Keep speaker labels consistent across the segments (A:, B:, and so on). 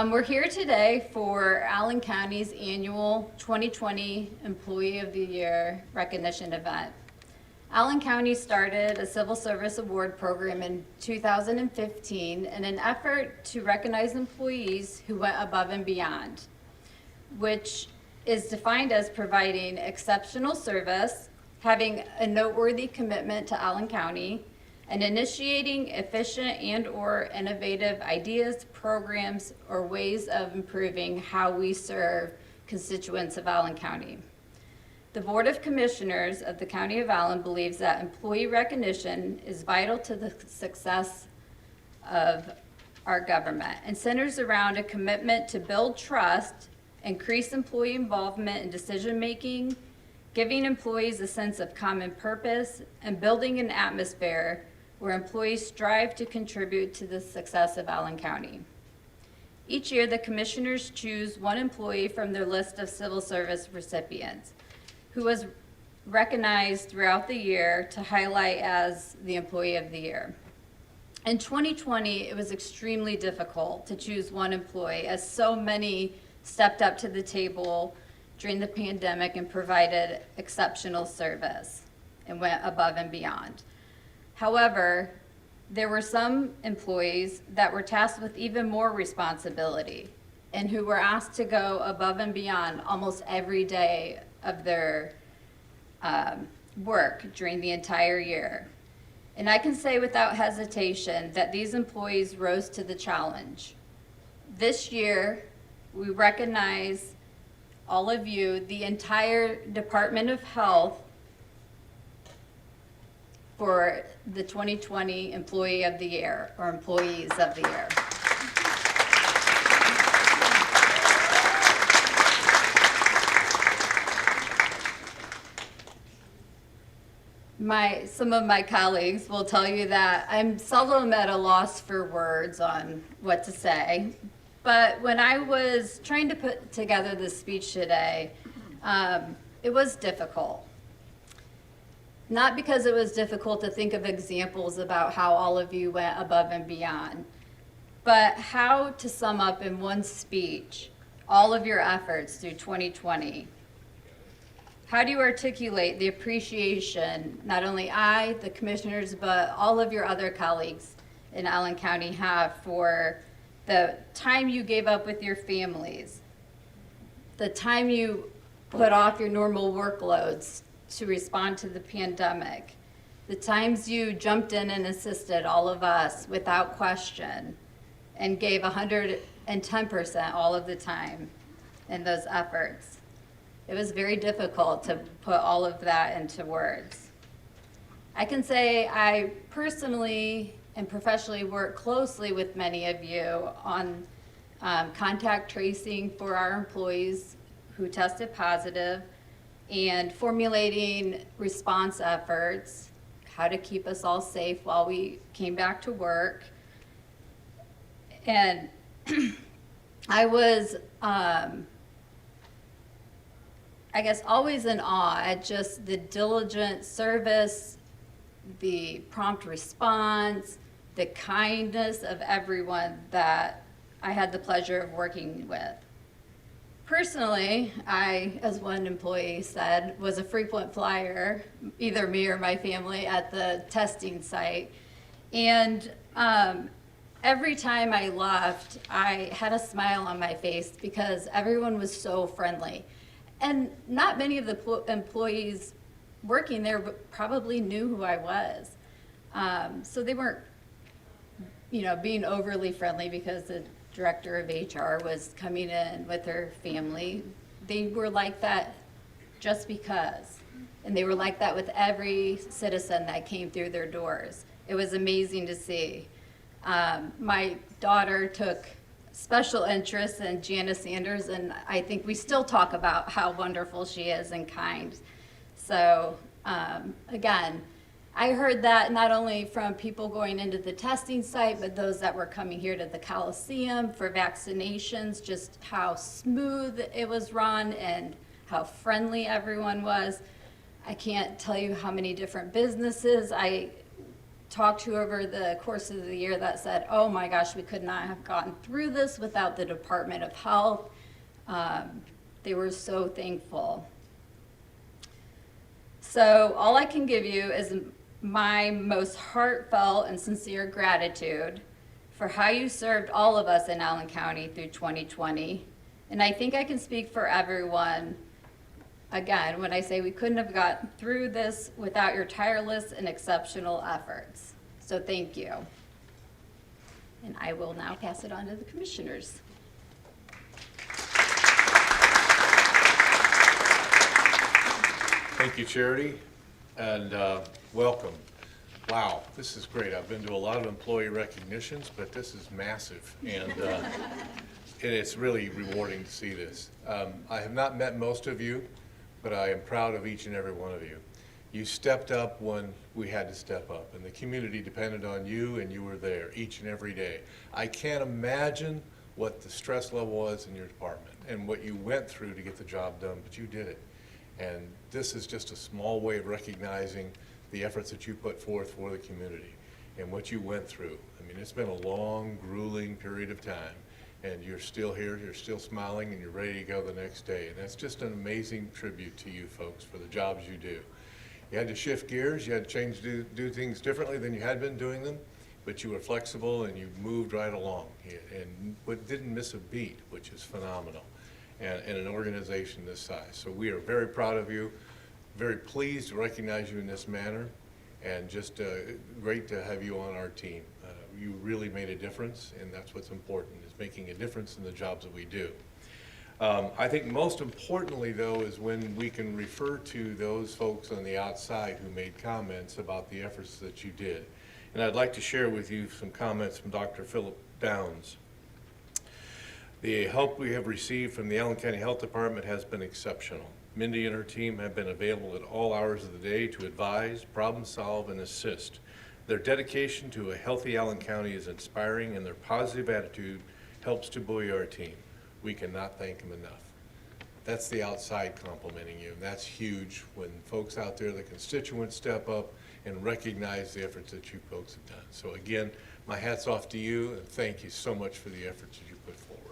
A: We're here today for Allen County's annual 2020 Employee of the Year recognition event. Allen County started a civil service award program in 2015 in an effort to recognize employees who went above and beyond, which is defined as providing exceptional service, having a noteworthy commitment to Allen County, and initiating efficient and/or innovative ideas, programs, or ways of improving how we serve constituents of Allen County. The Board of Commissioners of the County of Allen believes that employee recognition is vital to the success of our government and centers around a commitment to build trust, increase employee involvement in decision-making, giving employees a sense of common purpose, and building an atmosphere where employees strive to contribute to the success of Allen County. Each year, the commissioners choose one employee from their list of civil service recipients who was recognized throughout the year to highlight as the Employee of the Year. In 2020, it was extremely difficult to choose one employee as so many stepped up to the table during the pandemic and provided exceptional service and went above and beyond. However, there were some employees that were tasked with even more responsibility and who were asked to go above and beyond almost every day of their work during the entire year. And I can say without hesitation that these employees rose to the challenge. This year, we recognize all of you, the entire Department of Health, for the 2020 Employee of the Year, or Employees of the Year. Some of my colleagues will tell you that I'm seldom at a loss for words on what to say, but when I was trying to put together this speech today, it was difficult. Not because it was difficult to think of examples about how all of you went above and beyond, but how to sum up in one speech all of your efforts through 2020. How do you articulate the appreciation not only I, the commissioners, but all of your other colleagues in Allen County have for the time you gave up with your families, the time you put off your normal workloads to respond to the pandemic, the times you jumped in and assisted all of us without question and gave 110% all of the time in those efforts. It was very difficult to put all of that into words. I can say I personally and professionally work closely with many of you on contact tracing for our employees who tested positive, and formulating response efforts, how to keep us all safe while we came back to work. And I was, I guess, always in awe at just the diligent service, the prompt response, the kindness of everyone that I had the pleasure of working with. Personally, I, as one employee said, was a frequent flyer, either me or my family, at the testing site. And every time I left, I had a smile on my face because everyone was so friendly. And not many of the employees working there probably knew who I was. So they weren't, being overly friendly because the director of HR was coming in with her family. They were like that just because. And they were like that with every citizen that came through their doors. It was amazing to see. My daughter took special interest in Janice Sanders, and I think we still talk about how wonderful she is and kind. So again, I heard that not only from people going into the testing site, but those that were coming here to the Coliseum for vaccinations, just how smooth it was run and how friendly everyone was. I can't tell you how many different businesses I talked to over the course of the year that said, oh my gosh, we could not have gotten through this without the Department of Health. They were so thankful. So all I can give you is my most heartfelt and sincere gratitude for how you served all of us in Allen County through 2020. And I think I can speak for everyone, again, when I say we couldn't have gotten through this without your tireless and exceptional efforts. So thank you. And I will now pass it on to the commissioners.
B: Thank you, Charity, and welcome. Wow, this is great. I've been to a lot of employee recognitions, but this is massive, and it's really rewarding to see this. I have not met most of you, but I am proud of each and every one of you. You stepped up when we had to step up, and the community depended on you, and you were there each and every day. I can't imagine what the stress level was in your department and what you went through to get the job done, but you did it. And this is just a small way of recognizing the efforts that you put forth for the community and what you went through. I mean, it's been a long, grueling period of time, and you're still here, you're still smiling, and you're ready to go the next day. And that's just an amazing tribute to you folks for the jobs you do. You had to shift gears, you had to change, do things differently than you had been doing them, but you were flexible and you moved right along and didn't miss a beat, which is phenomenal, and in an organization this size. So we are very proud of you, very pleased to recognize you in this manner, and just great to have you on our team. You really made a difference, and that's what's important, is making a difference in the jobs that we do. I think most importantly, though, is when we can refer to those folks on the outside who made comments about the efforts that you did. And I'd like to share with you some comments from Dr. Philip Downs. The help we have received from the Allen County Health Department has been exceptional. Mindy and her team have been available at all hours of the day to advise, problem solve, and assist. Their dedication to a healthy Allen County is inspiring, and their positive attitude helps to buoy our team. We cannot thank them enough. That's the outside complimenting you, and that's huge when folks out there, the constituents, step up and recognize the efforts that you folks have done. So again, my hat's off to you, and thank you so much for the efforts that you put forward.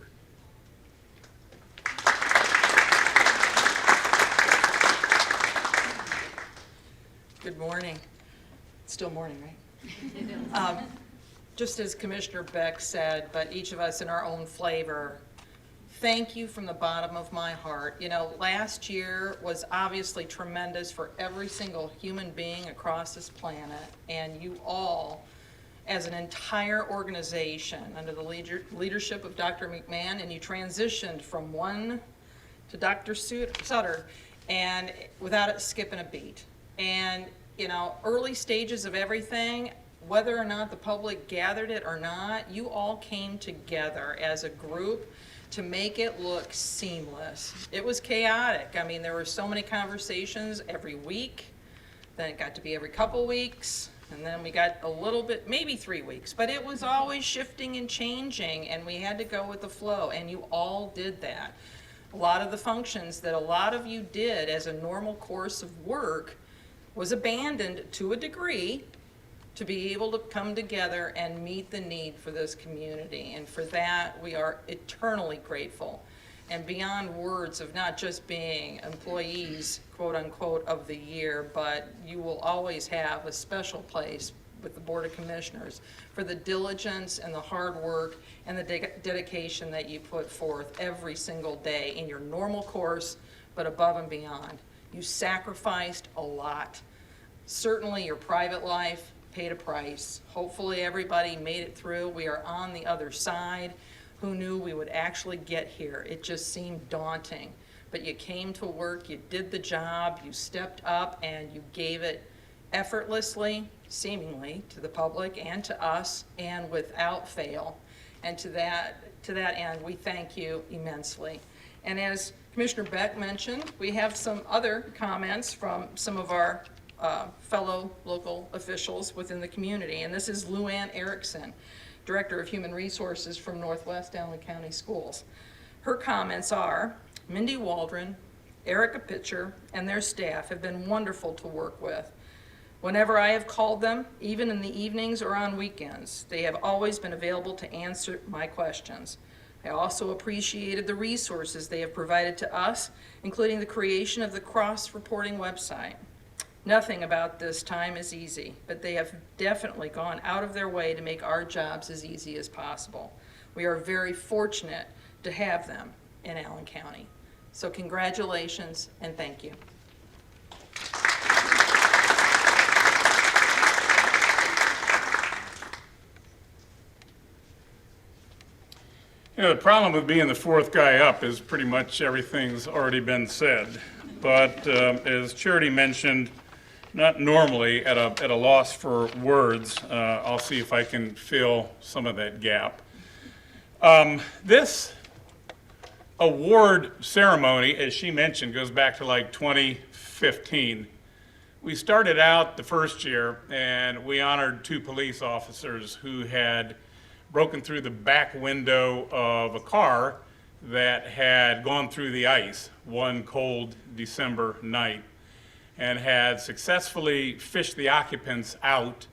C: Good morning. It's still morning, right? Just as Commissioner Beck said, but each of us in our own flavor, thank you from the bottom of my heart. You know, last year was obviously tremendous for every single human being across this planet, and you all, as an entire organization, under the leadership of Dr. McMahon, and you transitioned from one to Dr. Sutter, and without it skipping a beat. And, you know, early stages of everything, whether or not the public gathered it or not, you all came together as a group to make it look seamless. It was chaotic. I mean, there were so many conversations every week, then it got to be every couple weeks, and then we got a little bit, maybe 3 weeks, but it was always shifting and changing, and we had to go with the flow, and you all did that. A lot of the functions that a lot of you did as a normal course of work was abandoned to a degree to be able to come together and meet the need for this community. And for that, we are eternally grateful. And beyond words of not just being employees, quote unquote, of the year, but you will always have a special place with the Board of Commissioners for the diligence and the hard work and the dedication that you put forth every single day in your normal course, but above and beyond. You sacrificed a lot. Certainly your private life paid a price. Hopefully everybody made it through. We are on the other side. Who knew we would actually get here? It just seemed daunting. But you came to work, you did the job, you stepped up, and you gave it effortlessly, seemingly, to the public and to us, and without fail. And to that end, we thank you immensely. And as Commissioner Beck mentioned, we have some other comments from some of our fellow local officials within the community. And this is Luann Erickson, Director of Human Resources from Northwest Allen County Schools. Her comments are, Mindy Waldron, Erica Pitcher, and their staff have been wonderful to work with. Whenever I have called them, even in the evenings or on weekends, they have always been available to answer my questions. I also appreciated the resources they have provided to us, including the creation of the cross-reporting website. Nothing about this time is easy, but they have definitely gone out of their way to make our jobs as easy as possible. We are very fortunate to have them in Allen County. So congratulations and thank you.
D: You know, the problem with being the fourth guy up is pretty much everything's already been said. But as Charity mentioned, not normally at a loss for words, I'll see if I can fill some of that gap. This award ceremony, as she mentioned, goes back to like 2015. We started out the first year and we honored 2 police officers who had broken through the back window of a car that had gone through the ice one cold December night and had successfully fished the occupants out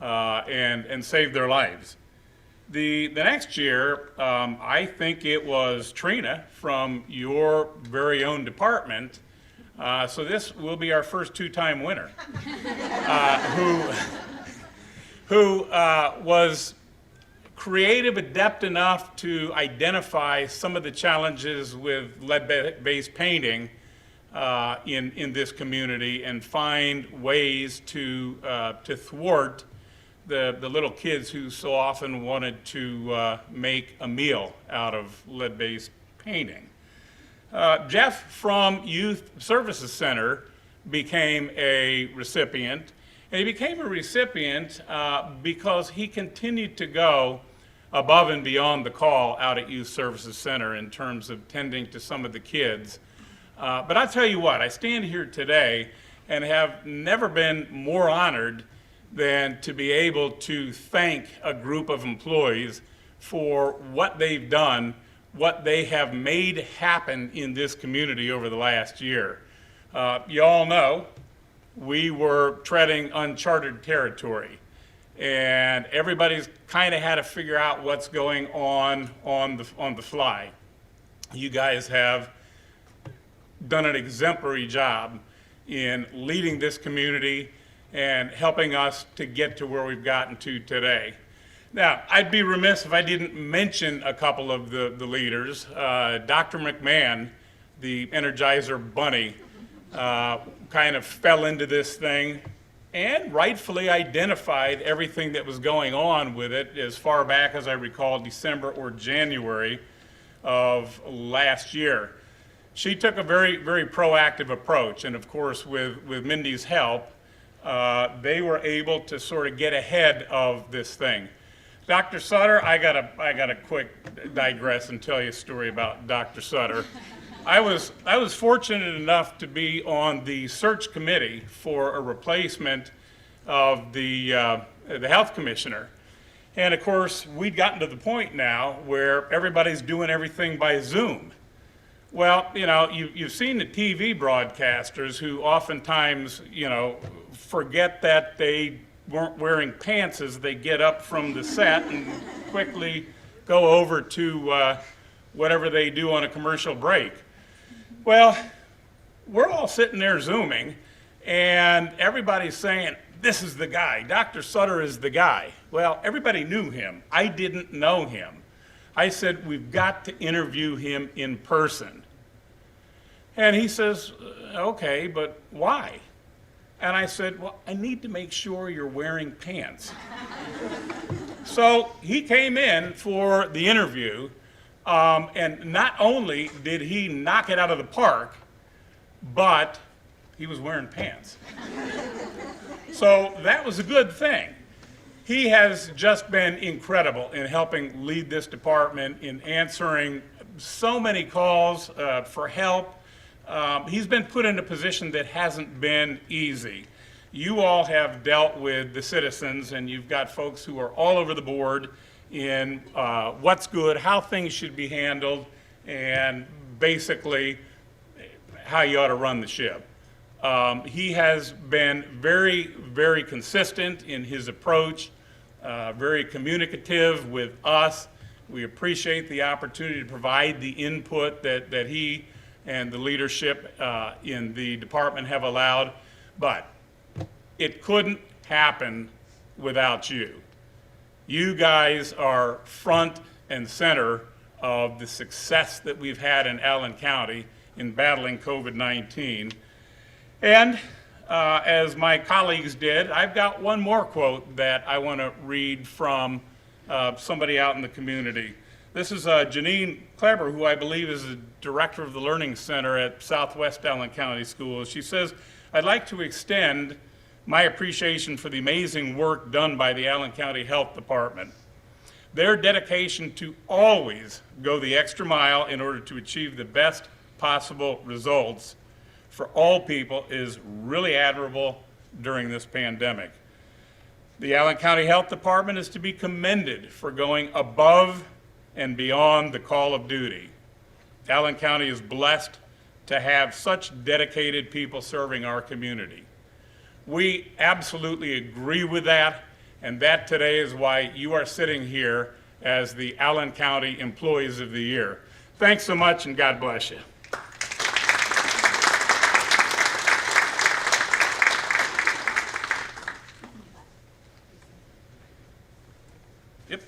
D: and saved their lives. The next year, I think it was Trina from your very own department, so this will be our first 2-time winner, who was creative, adept enough to identify some of the challenges with lead-based painting in this community and find ways to thwart the little kids who so often wanted to make a meal out of lead-based painting. Jeff from Youth Services Center became a recipient, and he became a recipient because he continued to go above and beyond the call out at Youth Services Center in terms of tending to some of the kids. But I'll tell you what, I stand here today and have never been more honored than to be able to thank a group of employees for what they've done, what they have made happen in this community over the last year. You all know we were treading uncharted territory, and everybody's kind of had to figure out what's going on the fly. You guys have done an exemplary job in leading this community and helping us to get to where we've gotten to today. Now, I'd be remiss if I didn't mention a couple of the leaders. Dr. McMahon, the Energizer Bunny, kind of fell into this thing and rightfully identified everything that was going on with it as far back as I recall, December or January of last year. She took a very, very proactive approach, and of course with Mindy's help, they were able to sort of get ahead of this thing. Dr. Sutter, I gotta quick digress and tell you a story about Dr. Sutter. I was fortunate enough to be on the search committee for a replacement of the health commissioner. And of course, we'd gotten to the point now where everybody's doing everything by Zoom. Well, you know, you've seen the TV broadcasters who oftentimes, you know, forget that they weren't wearing pants as they get up from the set and quickly go over to whatever they do on a commercial break. Well, we're all sitting there Zooming, and everybody's saying, this is the guy. Dr. Sutter is the guy. Well, everybody knew him. I didn't know him. I said, we've got to interview him in person. And he says, okay, but why? And I said, well, I need to make sure you're wearing pants. So he came in for the interview, and not only did he knock it out of the park, but he was wearing pants. So that was a good thing. He has just been incredible in helping lead this department, in answering so many calls for help. He's been put in a position that hasn't been easy. You all have dealt with the citizens, and you've got folks who are all over the board in what's good, how things should be handled, and basically how you ought to run the ship. He has been very, very consistent in his approach, very communicative with us. We appreciate the opportunity to provide the input that he and the leadership in the department have allowed, but it couldn't happen without you. You guys are front and center of the success that we've had in Allen County in battling COVID-19. And as my colleagues did, I've got one more quote that I want to read from somebody out in the community. This is Janine Kleber, who I believe is the director of the Learning Center at Southwest Allen County Schools. She says, "I'd like to extend my appreciation for the amazing work done by the Allen County Health Department. Their dedication to always go the extra mile in order to achieve the best possible results for all people is really admirable during this pandemic. The Allen County Health Department is to be commended for going above and beyond the call of duty. Allen County is blessed to have such dedicated people serving our community." We absolutely agree with that, and that today is why you are sitting here as the Allen County Employees of the Year. Thanks so much, and God bless you. Yep.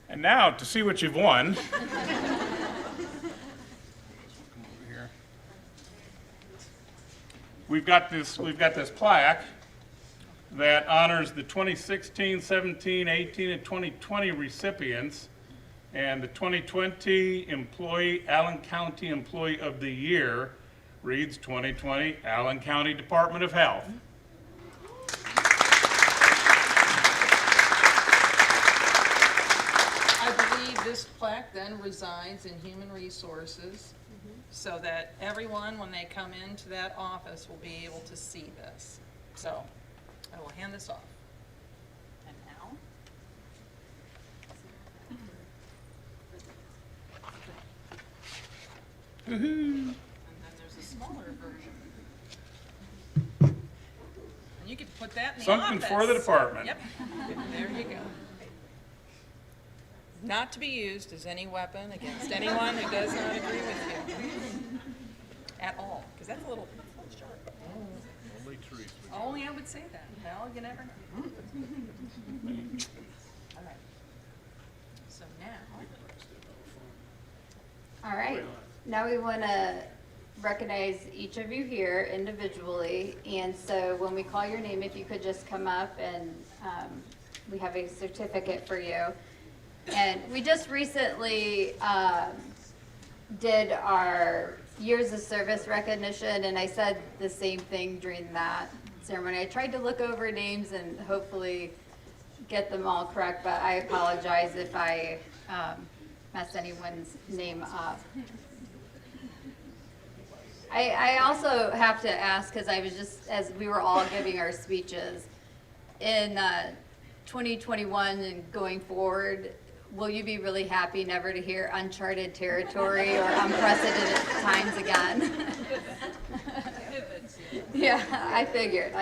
D: And now, to see what you've won. We've got this plaque that honors the 2016, 17, 18, and 2020 recipients, and the 2020 Allen County Employee of the Year reads 2020 Allen County Department of Health.
C: I believe this plaque then resides in Human Resources, so that everyone, when they come into that office, will be able to see this. So I will hand this off. And now? And then there's a smaller version. And you can put that in the office.
D: Something for the department.
C: Yep, there you go. Not to be used as any weapon against anyone who does not agree with you. At all, because that's a little sharp. Only I would say that. Well, you never know. All right. So now.
A: All right, now we want to recognize each of you here individually, and so when we call your name, if you could just come up, and we have a certificate for you. And we just recently did our years of service recognition, and I said the same thing during that ceremony. I tried to look over names and hopefully get them all correct, but I apologize if I messed anyone's name up. I also have to ask, because I was just, as we were all giving our speeches, in 2021 and going forward, will you be really happy never to hear uncharted territory or unprecedented times again? Yeah, I figured.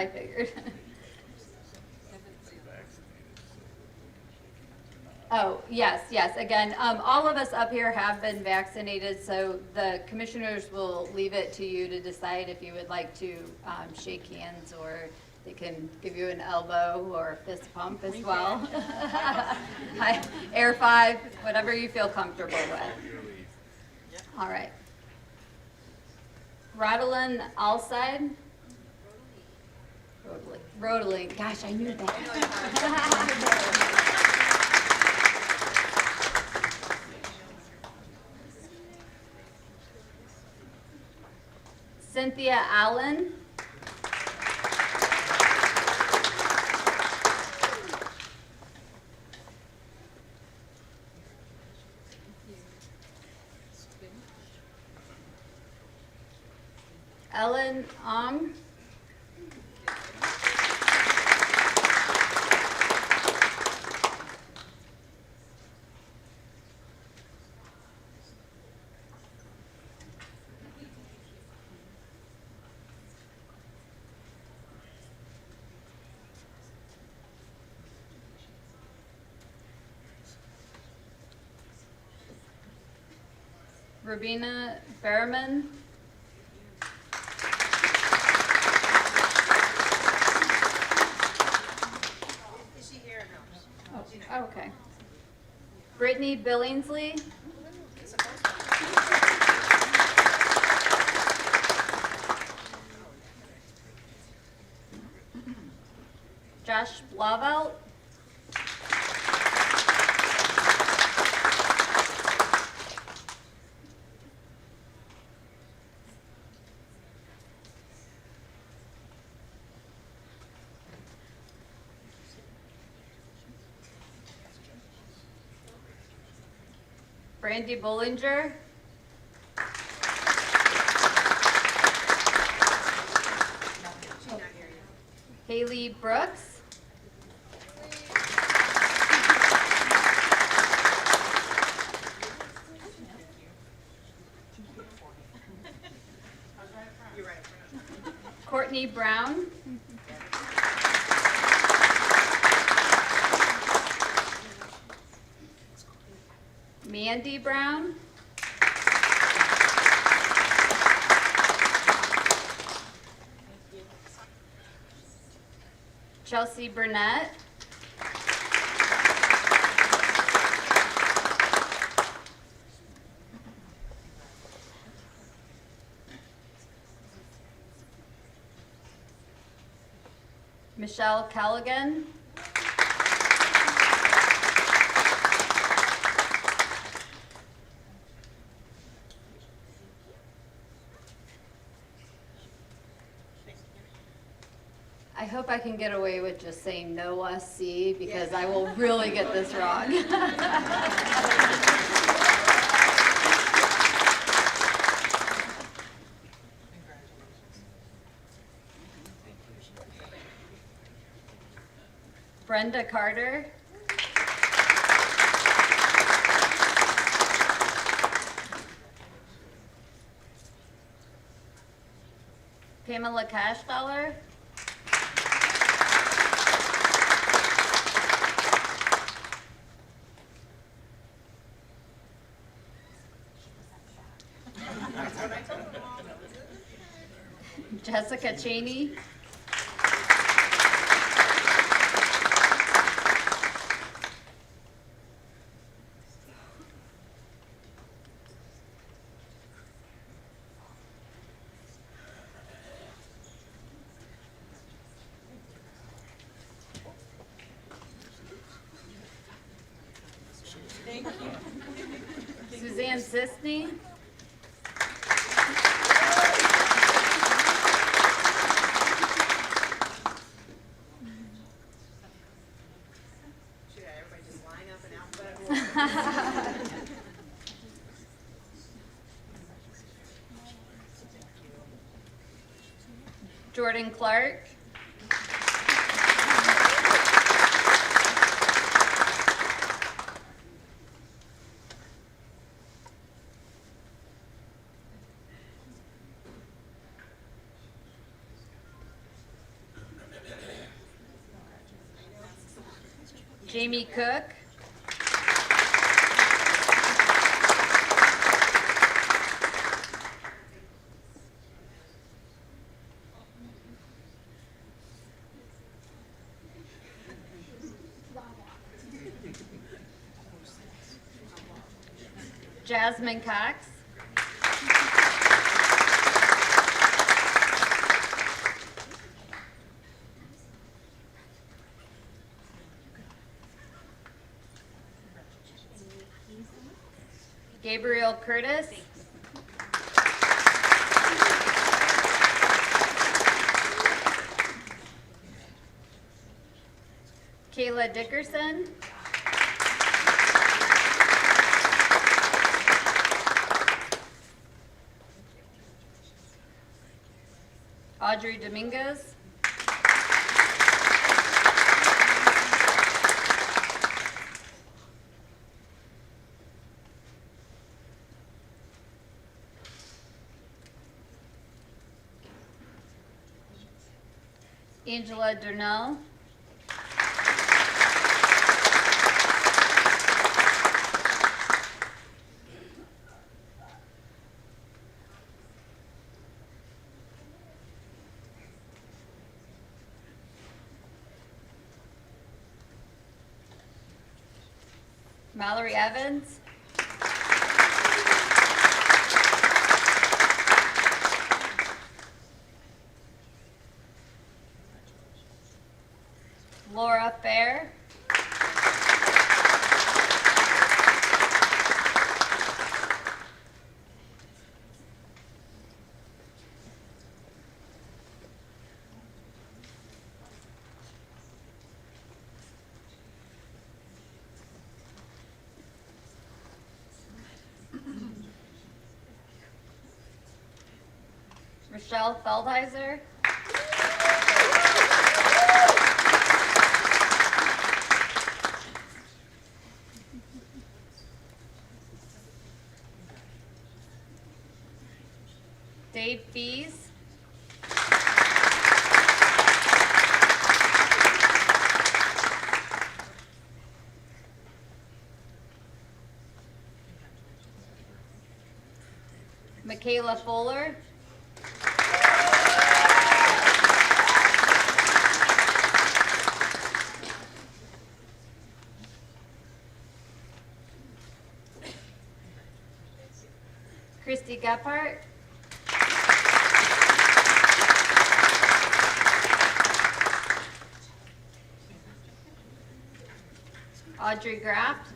A: Oh, yes. Again, all of us up here have been vaccinated, so the commissioners will leave it to you to decide if you would like to shake hands, or they can give you an elbow or a fist pump as well. Air 5, whatever you feel comfortable with. All right. Rodolin Alside. Rodaling. Gosh, I knew that. Cynthia Allen. Ellen Ong. Rubina Berman.
E: Is she here or no?
A: Oh, okay. Brittany Billingsley. Josh Blavelt. Brandy Bollinger.
E: She's not here yet.
A: Haley Brooks.
E: You're right.
A: Courtney Brown. Mandy Brown. Chelsea Burnett. Michelle Callaghan. I hope I can get away with just saying no SC because I will really get this wrong. Brenda Carter. Pamela Cashdollar. Jessica Cheney. Suzanne Sisney.
E: Should everybody just line up in alphabetical order?
A: Jordan Clark. Jamie Cook. Jasmine Cox. Gabriel Curtis. Kayla Dickerson. Audrey Dominguez. Angela Durnell. Mallory Evans. Laura Fair. Rochelle Feldheiser. Dave Fees. Michaela Fuller. Christy Gephardt. Audrey Graft.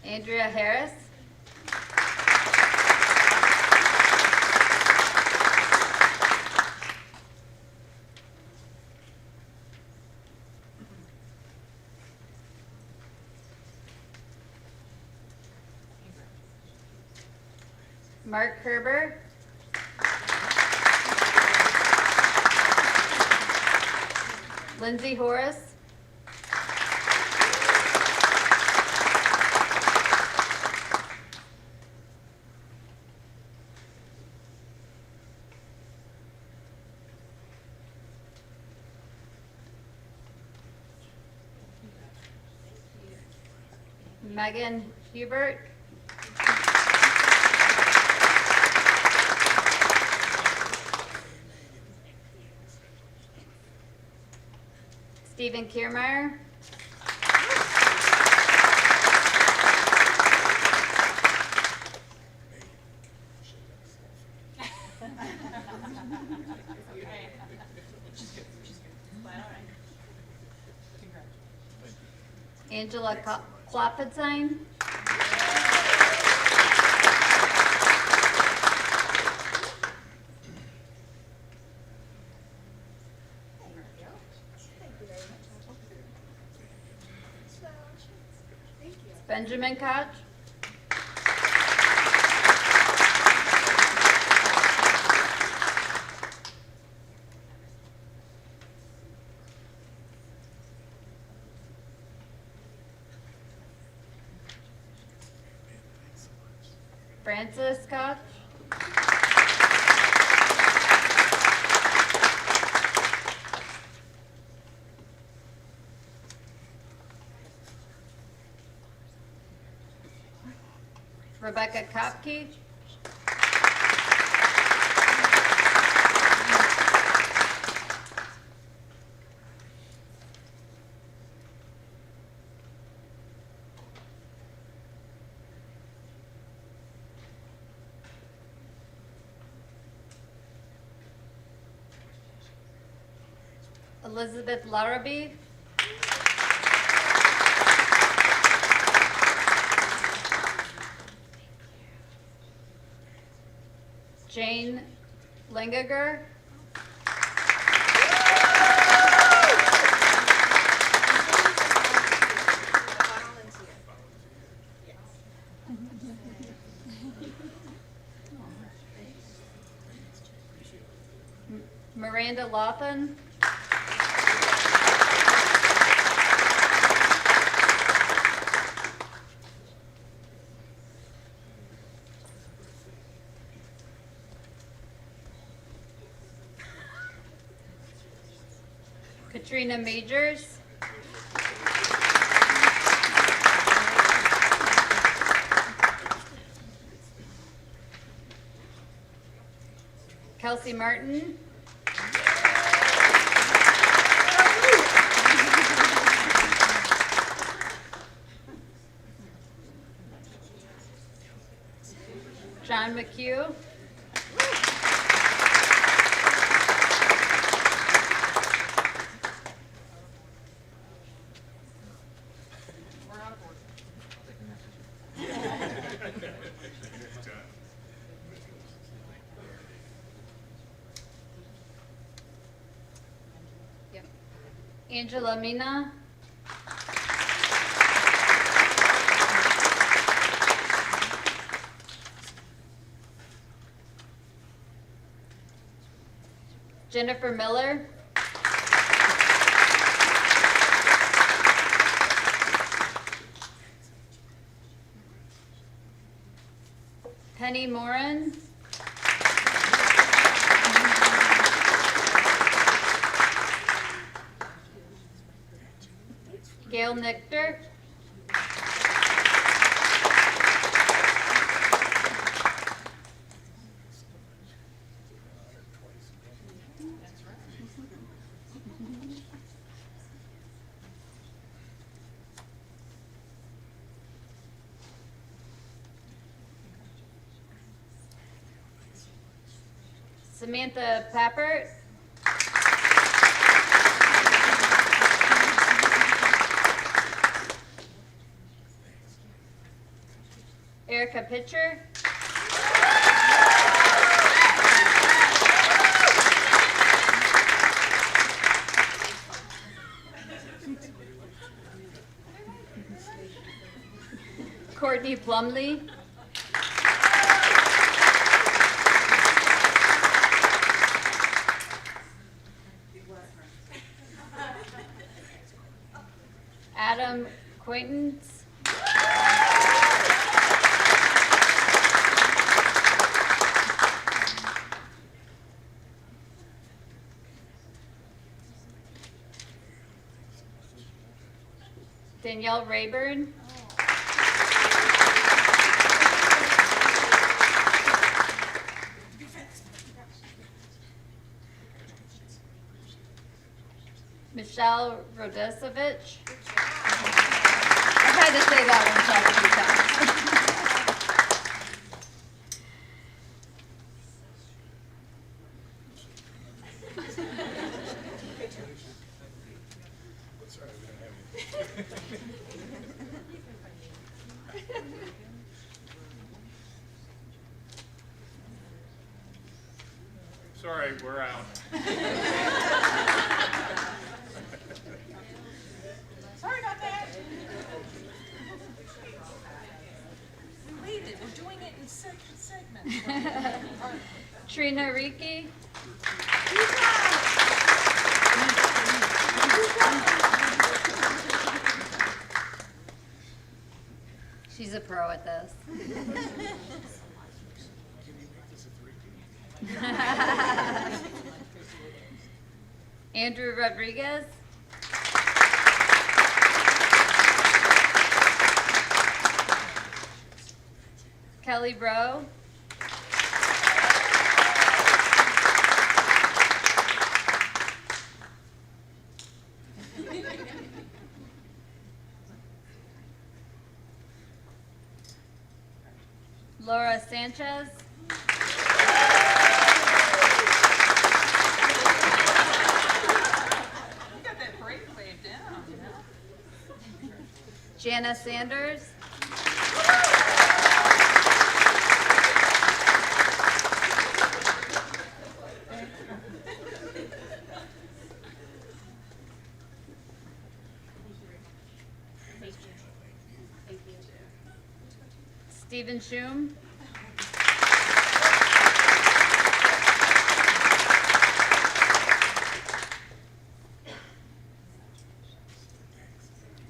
A: Andrea Harris. Mark Herber. Lindsay Horace. Megan Hubert. Stephen Kiermeyer. Angela Kloppenstein. Benjamin Koch. Francis Koch. Rebecca Kopke. Elizabeth Larrabee. Jane Lingager. Miranda Lawton. Katrina Majors. Kelsey Martin. John McHugh. Yep. Angela Mina. Jennifer Miller. Penny Moran. Gail Nichter. Samantha Pappert. Erica Pitcher. Courtney Plumley. Adam Quaintance. Danielle Rayburn. Michelle Rodesovich. I've had to say that one quite a few
D: Sorry, we're out.
C: Sorry about that. We waited, we're doing it in segments.
A: Trina Ricci. She's a pro at this. Andrew Rodriguez. Kelly Rowe. Laura Sanchez. Jana Sanders. Stephen Schum.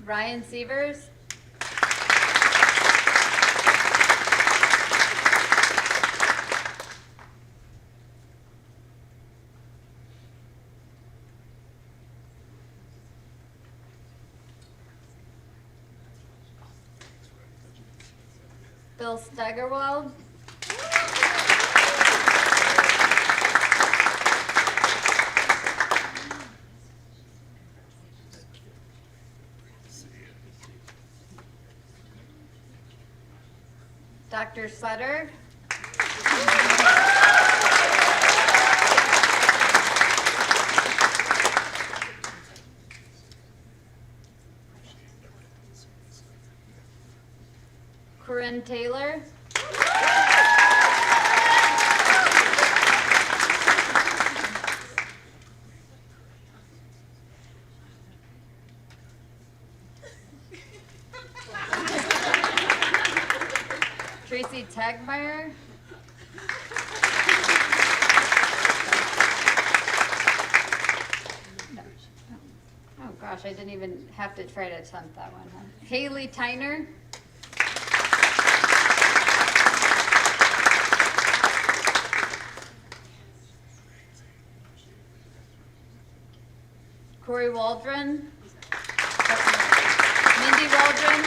A: Ryan Sievers. Bill Steigerwald. Dr. Sutter. Jen Taylor. Tracy Tagmeyer. Oh gosh, I didn't even have to try to attempt that one. Huh? Haley Tyner. Corey Waldron. Mindy Waldron.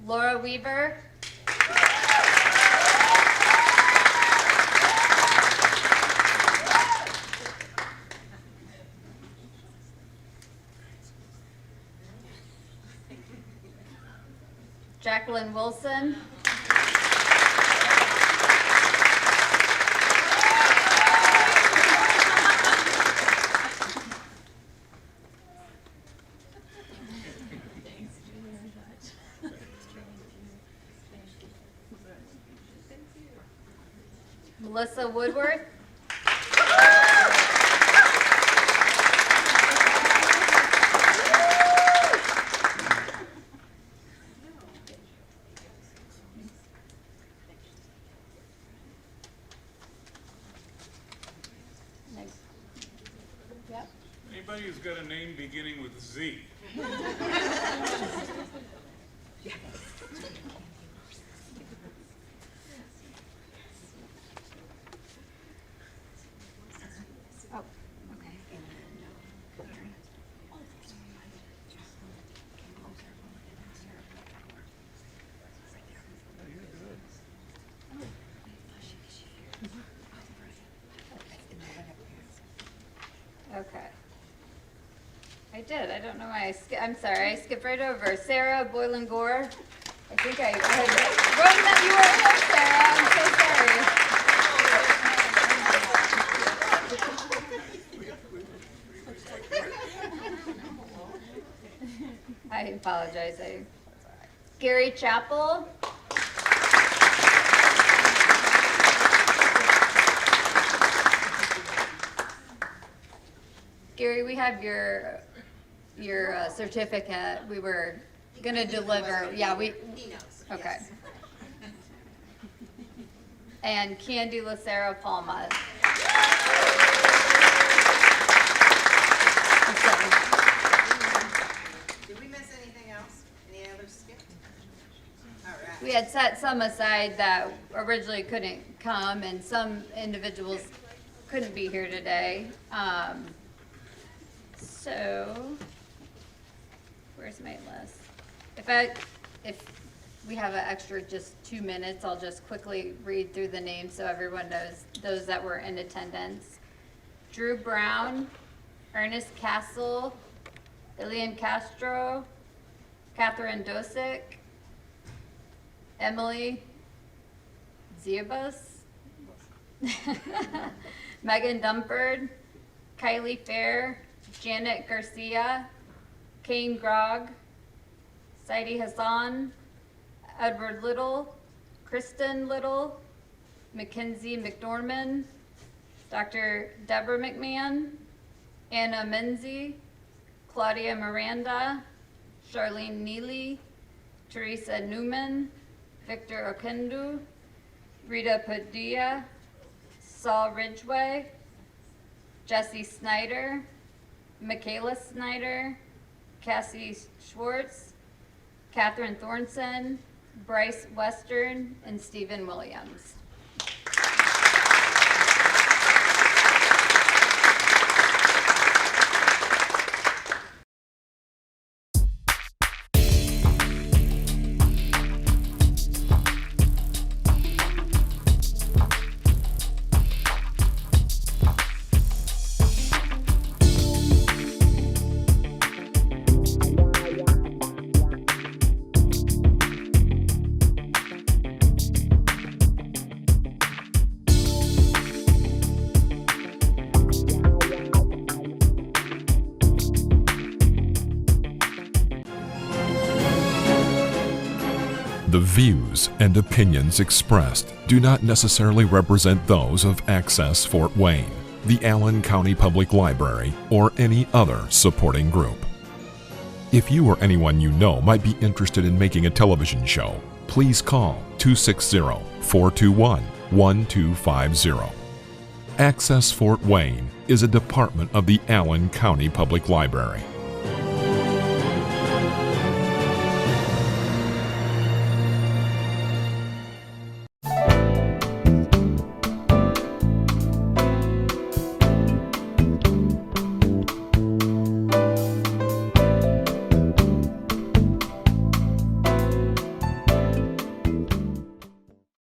A: Laura Weaver. Jacqueline Wilson. Melissa Woodworth. Yep.
D: Anybody who's got a name beginning with Z?
A: Oh, okay. Okay. I did. I don't know why I'm sorry. I skipped right over. Sarah Boylan Gore. I think I wrote that you were here, Sarah. I'm so sorry. I apologize. Gary Chappell. Gary, we have your certificate. We were gonna deliver. Yeah,
E: He knows.
A: okay.
E: Yes.
A: And Candy Lucero Palma.
E: Did we miss anything else? Any others skipped? All right.
A: We had set some aside that originally couldn't come, and some individuals couldn't be here today. So, where's my list? If we have an extra just 2 minutes, I'll just quickly read through the names so everyone knows those that were in attendance. Drew Brown, Ernest Castle, Ilian Castro, Catherine Dosick, Emily Ziabus, Megan Dumford, Kylie Fair, Janet Garcia, Kane Grog, Saidi Hassan, Edward Little, Kristen Little, Mackenzie McNorman, Dr. Deborah McMahon, Anna Menzie, Claudia Miranda, Charlene Neely, Teresa Newman, Victor Okendu, Rita Padilla, Saul Ridgway, Jesse Snyder, Michaela Snyder, Cassie Schwartz, Catherine Thornson, Bryce Western, and Stephen Williams.
F: The views and opinions expressed do not necessarily represent those of Access Fort Wayne, the Allen County Public Library, or any other supporting group. If you or anyone you know might be interested in making a television show, please call 260-421-1250. Access Fort Wayne is a department of the Allen County Public Library.